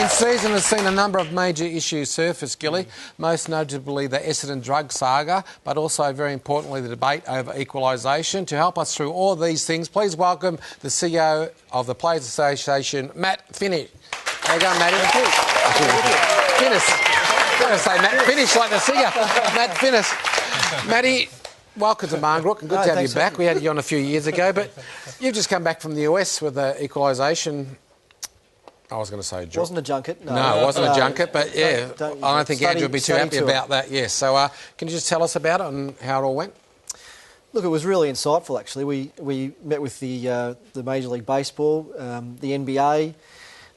season has seen a number of major issues surface, Gilly, most notably the Essendon drug saga, but also, very importantly, the debate over equalisation. To help us through all these things, please welcome the CEO of the Players Association, Matt Finnis. How you going, Matty? Finnis. I'm going to say Matt Finnis like the singer. Matt Finnis. Matty, welcome to Marngrook, and good to have you back. We had you on a few years ago, but you've just come back from the US with the equalisation. I was going to say... It wasn't a junket. No, it wasn't a junket, but yeah, I don't think Andrew would be too happy about that, yes. So can you just tell us about it and how it all went? Look, it was really insightful, actually. We met with the Major League Baseball, the NBA,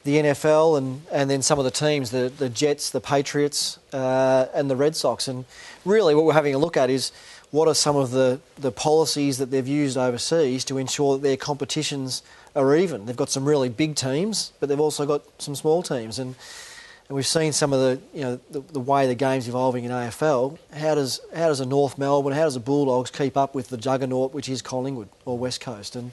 the NFL, and then some of the teams, the Jets, the Patriots, and the Red Sox. And really what we're having a look at is what are some of the policies that they've used overseas to ensure that their competitions are even. They've got some really big teams, but they've also got some small teams. And we've seen some of the way the game's evolving in AFL. How does a North Melbourne, how does the Bulldogs keep up with the juggernaut, which is Collingwood or West Coast? And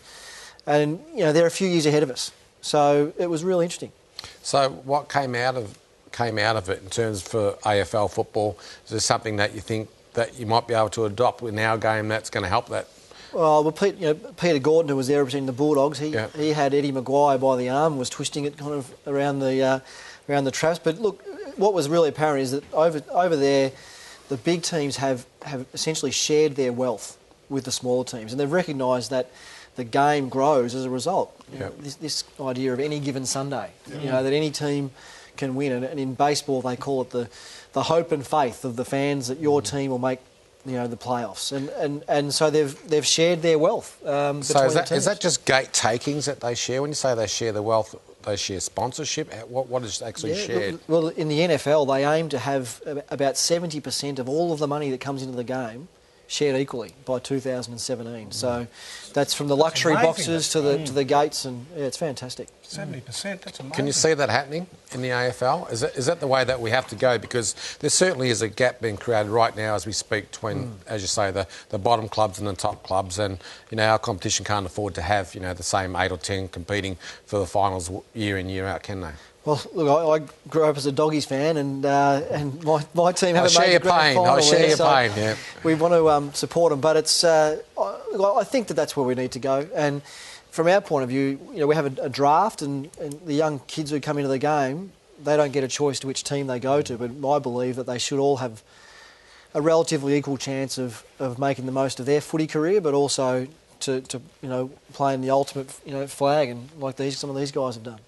they're a few years ahead of us. So it was really interesting. So what came out of it in terms for AFL football? Is there something that you think that you might be able to adopt in our game that's going to help that? Well, Peter Gordon, who was there representing the Bulldogs, he had Eddie Maguire by the arm, was twisting it kind of around the traps. But look, what was really apparent is that over there, the big teams have essentially shared their wealth with the smaller teams, and they've recognised that the game grows as a result. This idea of any given Sunday, that any team can win, and in baseball they call it the hope and faith of the fans that your team will make the playoffs, and so they've shared their wealth. So is that just gate takings that they share? When you say they share the wealth, they share sponsorship. What is actually shared? Well, in the NFL, they aim to have about 70% of all of the money that comes into the game shared equally by 2017. So that's from the luxury boxes to the gates, and it's fantastic. 70%, that's amazing. Can you see that happening in the AFL? Is that the way that we have to go? Because there certainly is a gap being created right now as we speak between, as you say, the bottom clubs and the top clubs, and our competition can't afford to have the same 8 or 10 competing for the finals year in, year out, can they? Well, look, I grew up as a Doggies fan, and my team haven't made the grand final. I share your pain. Yeah. We want to support them, but it's. I think that's where we need to go. And from our point of view, we have a draft, and the young kids who come into the game, they don't get a choice to which team they go to. But I believe that they should all have a relatively equal chance of making the most of their footy career, but also to playing the ultimate flag, and like some of these guys have done.